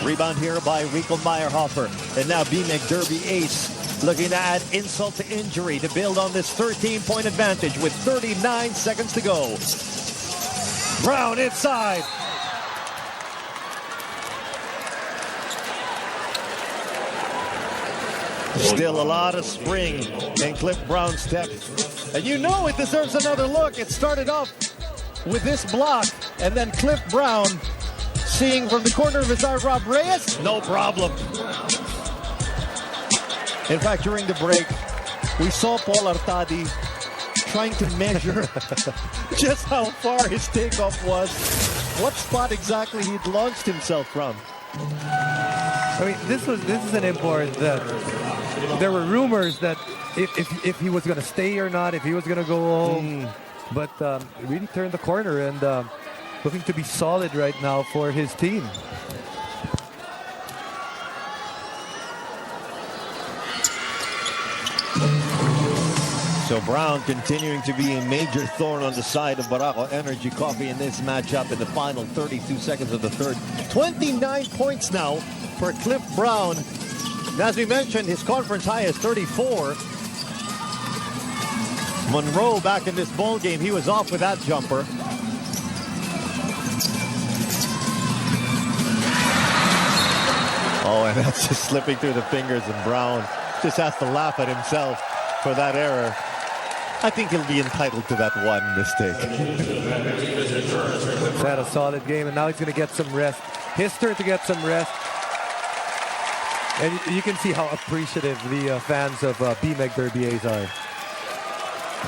Rebound here by Rico Meyerhofer. And now B-Meg Derby Ace looking to add insult to injury to build on this 13-point advantage with 39 seconds to go. Brown inside. Still a lot of spring in Cliff Brown's step. And you know it deserves another look. It started off with this block, and then Cliff Brown seeing from the corner of his eye Rob Reyes, no problem. In fact, during the break, we saw Paul Artadi trying to measure just how far his takeoff was, what spot exactly he'd launched himself from. I mean, this is an import that there were rumors that if he was going to stay or not, if he was going to go home. But he really turned the corner and looking to be solid right now for his team. So Brown continuing to be a major thorn on the side of Barako Energy Coffee in this matchup in the final 32 seconds of the third. 29 points now for Cliff Brown. And as we mentioned, his conference high is 34. Monroe back in this ball game, he was off with that jumper. Oh, and that's just slipping through the fingers, and Brown just has to laugh at himself for that error. I think he'll be entitled to that one mistake. He's had a solid game, and now he's going to get some rest. His turn to get some rest. And you can see how appreciative the fans of B-Meg Derby Ace are.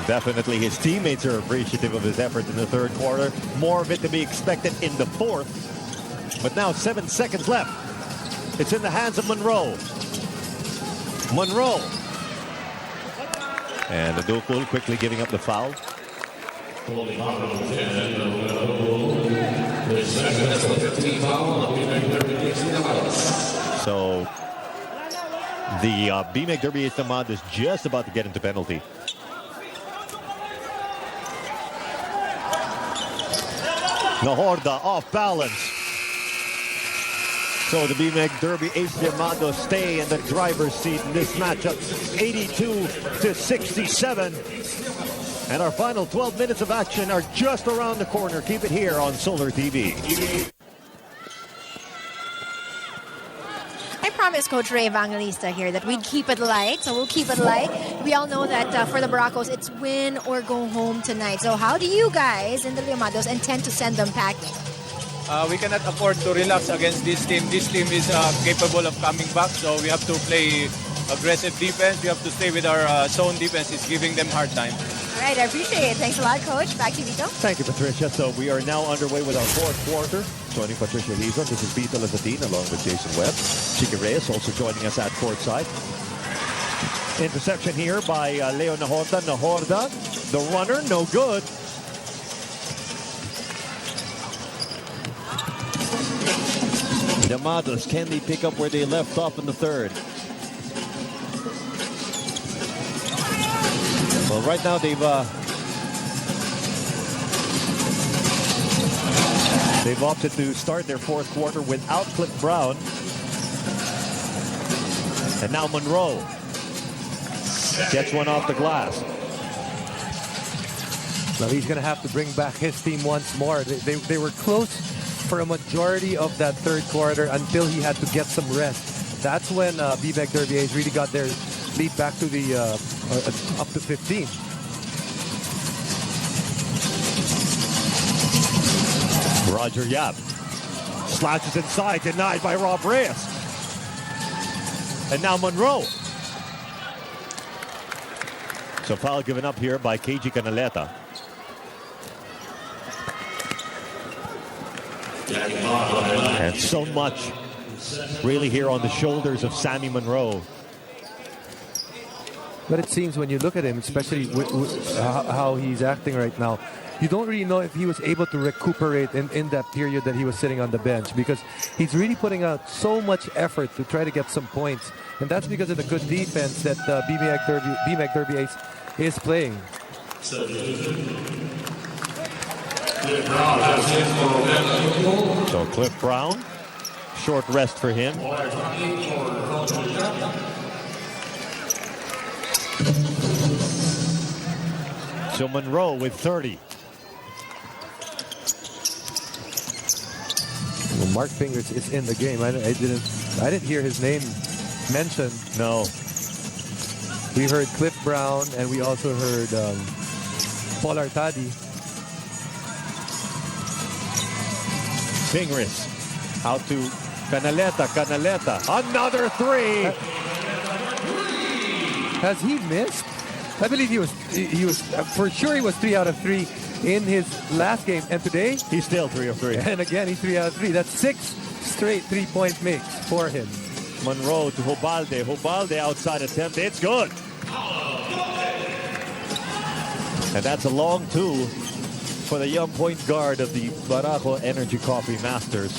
Definitely his teammates are appreciative of his effort in the third quarter. More of it to be expected in the fourth. But now 7 seconds left. It's in the hands of Monroe. Monroe. And Adukul quickly giving up the foul. So the B-Meg Derby Ace Llamados is just about to get into penalty. Nahorda off balance. So the B-Meg Derby Ace Llamados stay in the driver's seat in this matchup, 82-67. And our final 12 minutes of action are just around the corner. Keep it here on Solar TV. I promised Coach Ray Evangelista here that we'd keep it light, so we'll keep it light. We all know that for the Barakos, it's win or go home tonight. So how do you guys in the Llamados intend to send them packing? We cannot afford to relax against this team. This team is capable of coming back, so we have to play aggressive defense. We have to stay with our zone defense. It's giving them hard time. All right, I appreciate it. Thanks a lot, Coach. Back to you, Vito. Thank you, Patricia. So we are now underway with our fourth quarter. Joining Patricia Lizon, this is Vito Lazatine along with Jason Webb. Chiqui Reyes also joining us at courtside. Interception here by Leo Nahorda. Nahorda, the runner, no good. Llamados, can they pick up where they left off in the third? Well, right now they've opted to start their fourth quarter without Cliff Brown. And now Monroe gets one off the glass. Now he's going to have to bring back his team once more. They were close for a majority of that third quarter until he had to get some rest. That's when B-Meg Derby Ace really got their lead back to the up to 15. Roger Yap slashes inside, denied by Rob Reyes. And now Monroe. So foul given up here by KG Canaleta. And so much really here on the shoulders of Sammy Monroe. But it seems when you look at him, especially how he's acting right now, you don't really know if he was able to recuperate in that period that he was sitting on the bench, because he's really putting out so much effort to try to get some points. And that's because of the good defense that B-Meg Derby Ace is playing. So Cliff Brown short rest for him. So Monroe with 30. Well, Mark Fingers is in the game. I didn't hear his name mentioned. No. We heard Cliff Brown, and we also heard Paul Artadi. Fingers out to Canaleta. Another three. Has he missed? I believe he was for sure he was 3 out of 3 in his last game, and today he's still 3 of 3. And again, he's 3 out of 3. That's 6 straight 3-point makes for him. Monroe to Hobalde. Hobalde outside attempt. It's good. And that's a long 2 for the young point guard of the Barako Energy Coffee Masters.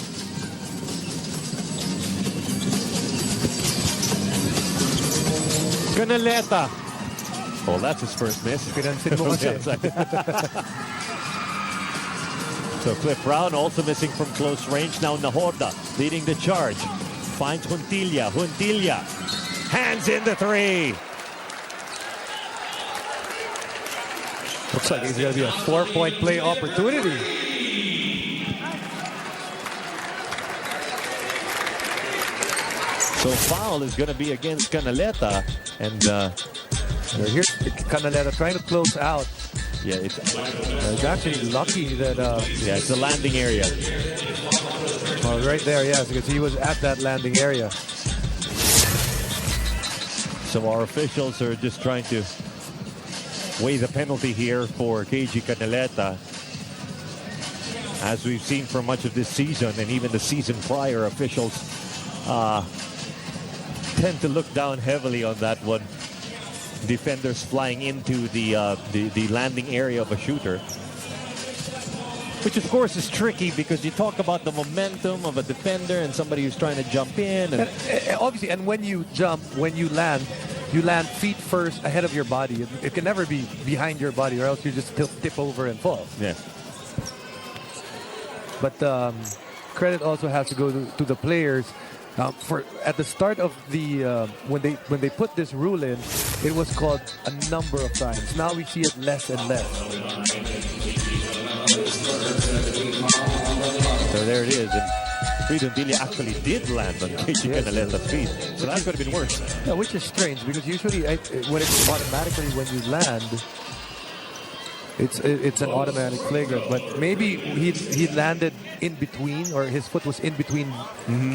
Canaleta. Oh, that's his first miss. So Cliff Brown also missing from close range. Now Nahorda leading the charge. Finds Juntilla. Hands in the 3. Looks like he's going to be a 4-point play opportunity. So foul is going to be against Canaleta. And here's Canaleta trying to close out. Yeah, it's actually lucky that... yeah, it's the landing area. Oh, right there, yes, because he was at that landing area. So our officials are just trying to weigh the penalty here for KG Canaleta. As we've seen for much of this season and even the season prior, officials tend to look down heavily on that one. Defenders flying into the landing area of a shooter, which of course is tricky because you talk about the momentum of a defender and somebody who's trying to jump in. And obviously, and when you jump, when you land feet first ahead of your body. It can never be behind your body, or else you just tip over and fall. Yeah. But credit also has to go to the players. For at the start of the when they put this rule in, it was called a number of times. Now we see it less and less. So there it is. And Juntilla actually did land on KG Canaleta's feet. So that could have been worse. Yeah, which is strange because usually when it's automatically when you land, it's an automatic flagrant. But maybe he landed in between, or his foot was in between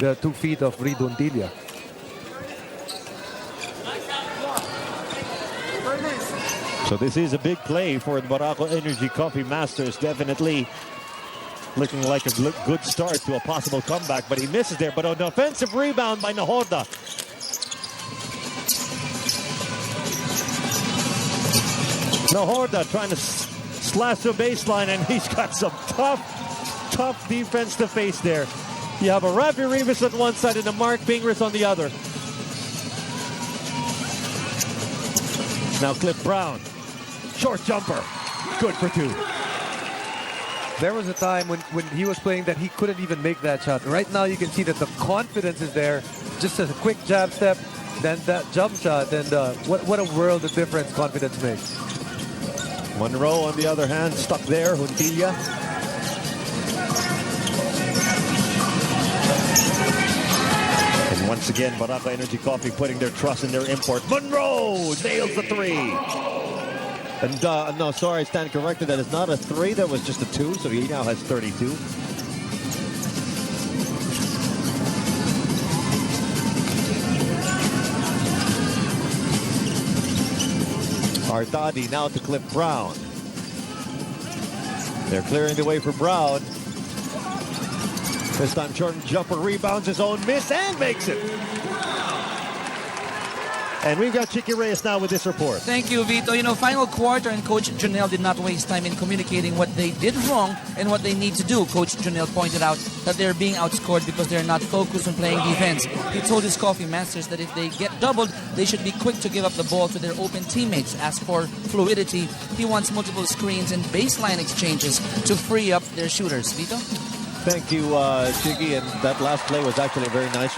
the 2 feet of Juntilla. So this is a big play for the Barako Energy Coffee Masters. Definitely looking like a good start to a possible comeback, but he misses there. But an offensive rebound by Nahorda. Nahorda trying to slash the baseline, and he's got some tough defense to face there. You have a Rafi Rivas on one side and a Mark Fingers on the other. Now Cliff Brown, short jumper, good for 2. There was a time when he was playing that he couldn't even make that shot. Right now you can see that the confidence is there. Just a quick jab step, then that jump shot, and what a world of difference confidence makes. Monroe, on the other hand, stuck there. Juntilla. And once again, Barako Energy Coffee putting their trust in their import. Monroe nails the 3. And no, sorry, I stand corrected. That is not a 3. That was just a 2. So he now has 32. Artadi now to Cliff Brown. They're clearing the way for Brown. This time Jordan Jumper rebounds his own miss and makes it. And we've got Chicky Reyes now with this report. Thank you, Vito. You know, final quarter, and Coach Janelle did not waste time in communicating what they did wrong and what they need to do. Coach Janelle pointed out that they're being outscored because they're not focused on playing defense. He told his Coffee Masters that if they get doubled, they should be quick to give up the ball to their open teammates. As for fluidity, he wants multiple screens and baseline exchanges to free up their shooters. Vito? Thank you, Chiggy. And that last play was actually a very nice one.